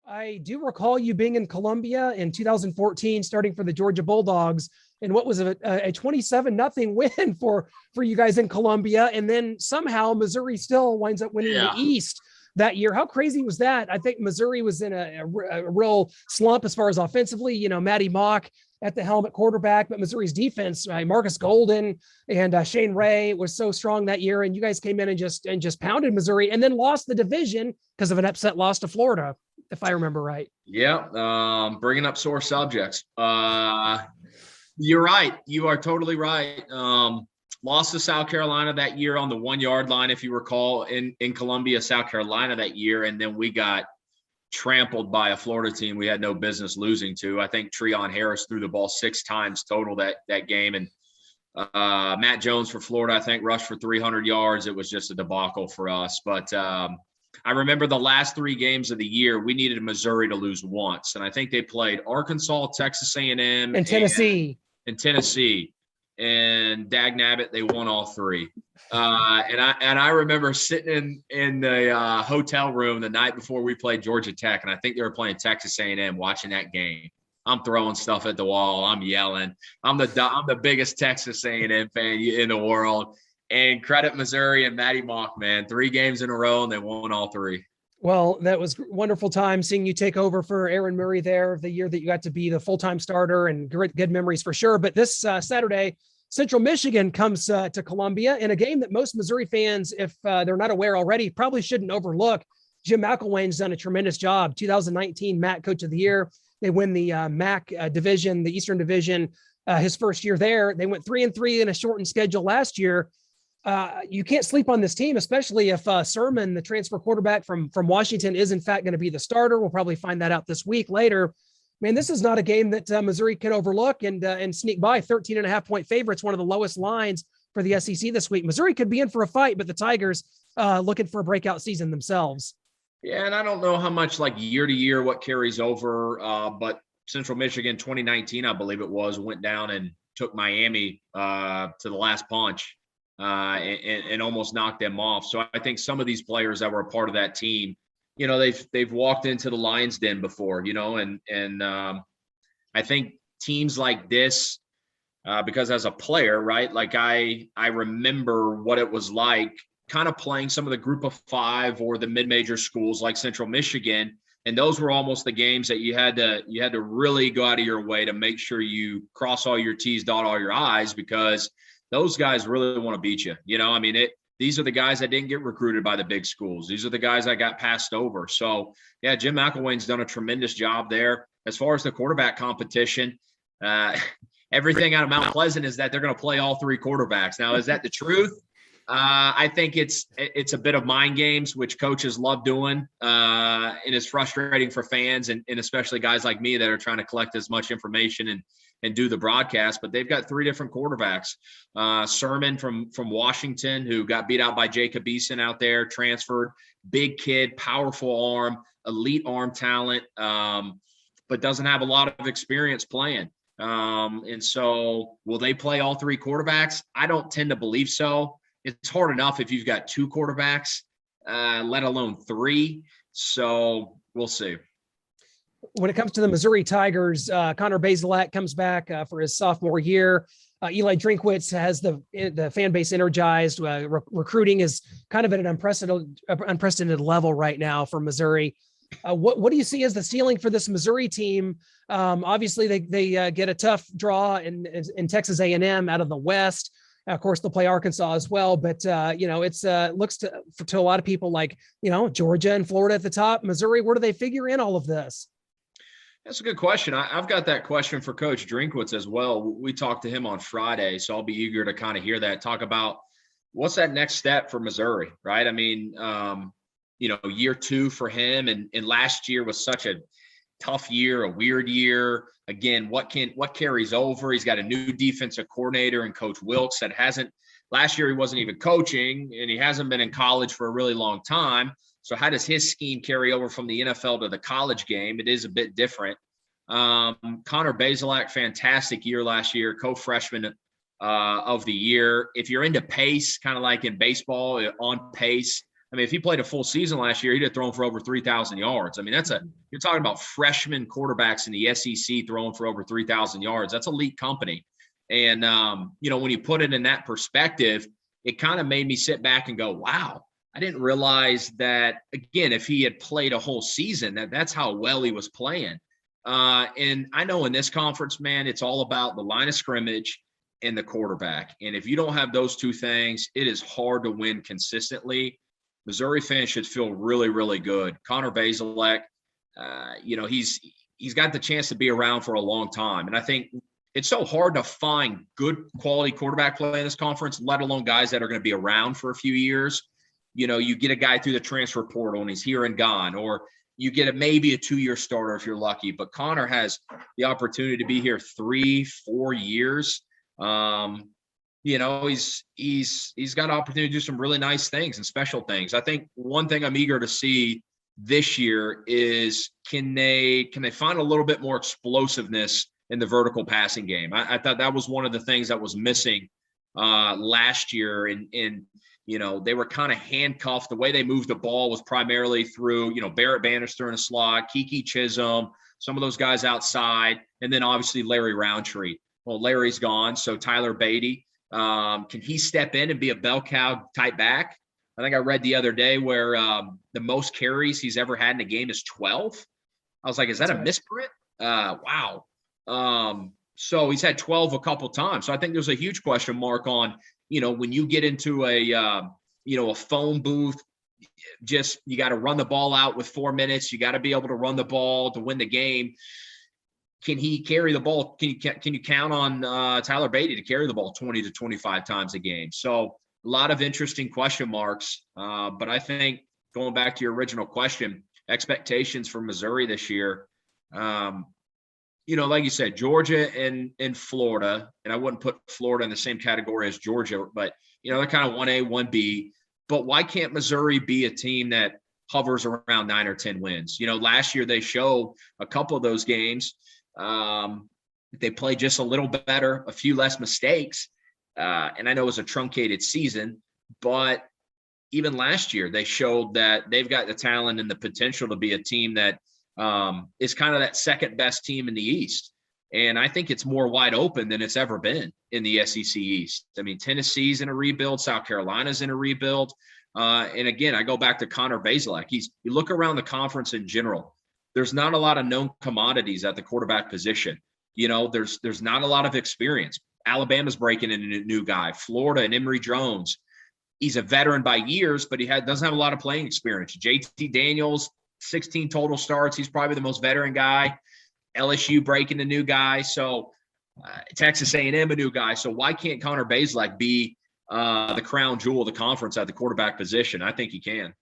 I do recall you being in Columbia in 2014, starting for the Georgia Bulldogs, and what was a 27-0 win for you guys in Columbia. And then somehow Missouri still winds up winning the East that year. How crazy was that? I think Missouri was in a real slump as far as offensively. Matty Mock at the helm at quarterback, but Missouri's defense, Marcus Golden and Shane Ray was so strong that year. And you guys came in and just pounded Missouri, and then lost the division because of an upset loss to Florida, if I remember right. Yeah, bringing up sore subjects. You're right. You are totally right. Lost to South Carolina that year on the 1-yard line, if you recall, in Columbia, South Carolina that year. And then we got trampled by a Florida team we had no business losing to. I think Treon Harris threw the ball 6 times total that game. And Matt Jones for Florida, I think, rushed for 300 yards. It was just a debacle for us. But I remember the last 3 games of the year, we needed Missouri to lose once. And I think they played Arkansas, Texas A&M, and Tennessee. And dag nabbit, they won all 3. And I remember sitting in the hotel room the night before we played Georgia Tech, and I think they were playing Texas A&M, watching that game. I'm throwing stuff at the wall. I'm yelling. I'm the biggest Texas A&M fan in the world. And credit Missouri and Matty Mock, man. 3 games in a row, and they won all 3. Well, that was wonderful time seeing you take over for Aaron Murray there the year that you got to be the full-time starter, and good memories for sure. But this Saturday, Central Michigan comes to Columbia in a game that most Missouri fans, if they're not aware already, probably shouldn't overlook. Jim McElwain's done a tremendous job. 2019 MAC Coach of the Year. They win the MAC division, the Eastern Division, his first year there. They went 3-3 in a shortened schedule last year. You can't sleep on this team, especially if Sermon, the transfer quarterback from Washington, is in fact going to be the starter. We'll probably find that out this week later. Man, this is not a game that Missouri can overlook and sneak by. 13.5-point favorites, one of the lowest lines for the SEC this week. Missouri could be in for a fight, but the Tigers looking for a breakout season themselves. Yeah, and I don't know how much like year to year what carries over, but Central Michigan 2019, I believe it was, went down and took Miami to the last punch. And almost knocked them off. So I think some of these players that were a part of that team, they've walked into the lion's den before, and I think teams like this, because as a player, right, like I remember what it was like kind of playing some of the group of 5 or the mid-major schools like Central Michigan. And those were almost the games that you had to really go out of your way to make sure you cross all your T's, dot all your I's, because those guys really want to beat you. These are the guys that didn't get recruited by the big schools. These are the guys that got passed over. So, yeah, Jim McElwain's done a tremendous job there. As far as the quarterback competition, everything out of Mount Pleasant is that they're going to play all 3 quarterbacks. Now, is that the truth? I think it's a bit of mind games, which coaches love doing, and it's frustrating for fans and especially guys like me that are trying to collect as much information and do the broadcast. But they've got 3 different quarterbacks. Sermon from Washington, who got beat out by Jacob Eason out there, transferred, big kid, powerful arm, elite arm talent, but doesn't have a lot of experience playing. And so will they play all 3 quarterbacks? I don't tend to believe so. It's hard enough if you've got 2 quarterbacks, let alone 3. So we'll see. When it comes to the Missouri Tigers, Connor Bazelak comes back for his sophomore year. Eli Drinkwitz has the fan base energized. Recruiting is kind of at an unprecedented level right now for Missouri. What do you see as the ceiling for this Missouri team? Obviously, they get a tough draw in Texas A&M out of the West. Of course, they'll play Arkansas as well, but it's looks to a lot of people like Georgia and Florida at the top. Missouri, where do they figure in all of this? That's a good question. I've got that question for Coach Drinkwitz as well. We talked to him on Friday, so I'll be eager to kind of hear that. Talk about what's that next step for Missouri, right? I mean, year 2 for him, and last year was such a tough year, a weird year. Again, what carries over? He's got a new defensive coordinator and Coach Wilkes that hasn't. Last year he wasn't even coaching, and he hasn't been in college for a really long time. So how does his scheme carry over from the NFL to the college game? It is a bit different. Connor Bazelak, fantastic year last year, co-freshman of the year. If you're into pace, kind of like in baseball, on pace, I mean, if he played a full season last year, he'd have thrown for over 3,000 yards. I mean, you're talking about freshman quarterbacks in the SEC throwing for over 3,000 yards. That's elite company. And, when you put it in that perspective, it kind of made me sit back and go, wow, I didn't realize that, again, if he had played a whole season, that's how well he was playing. And I know in this conference, man, it's all about the line of scrimmage and the quarterback. And if you don't have those two things, it is hard to win consistently. Missouri fans should feel really, really good. Connor Bazelak, he's got the chance to be around for a long time. And I think it's so hard to find good quality quarterback play in this conference, let alone guys that are going to be around for a few years. You get a guy through the transfer portal and he's here and gone, or you get maybe a 2-year starter if you're lucky. But Connor has the opportunity to be here 3-4 years. He's got an opportunity to do some really nice things and special things. I think one thing I'm eager to see this year is can they find a little bit more explosiveness in the vertical passing game? I thought that was one of the things that was missing last year. And they were kind of handcuffed. The way they moved the ball was primarily through, Barrett Bannister in a slot, Kiki Chisholm, some of those guys outside, and then obviously Larry Roundtree. Well, Larry's gone. So Tyler Beatty, can he step in and be a bell cow type back? I think I read the other day where the most carries he's ever had in a game is 12. I was like, is that a misprint? Wow. So he's had 12 a couple times. So I think there's a huge question mark on, when you get into a phone booth, just you got to run the ball out with 4 minutes. You got to be able to run the ball to win the game. Can he carry the ball? Can you count on Tyler Beatty to carry the ball 20 to 25 times a game? So a lot of interesting question marks. But I think going back to your original question, expectations for Missouri this year, like you said, Georgia and Florida, and I wouldn't put Florida in the same category as Georgia, but, they're kind of 1A, 1B. But why can't Missouri be a team that hovers around 9 or 10 wins? Last year they showed a couple of those games. They played just a little bit better, a few less mistakes. And I know it was a truncated season, but even last year they showed that they've got the talent and the potential to be a team that is kind of that second best team in the East. And I think it's more wide open than it's ever been in the SEC East. I mean, Tennessee's in a rebuild. South Carolina's in a rebuild. And again, I go back to Connor Bazelak. You look around the conference in general, there's not a lot of known commodities at the quarterback position. There's not a lot of experience. Alabama's breaking in a new guy. Florida and Emory Jones. He's a veteran by years, but he doesn't have a lot of playing experience. JT Daniels, 16 total starts. He's probably the most veteran guy. LSU breaking a new guy. So Texas A&M a new guy. So why can't Connor Bazelak be the crown jewel of the conference at the quarterback position? I think he can.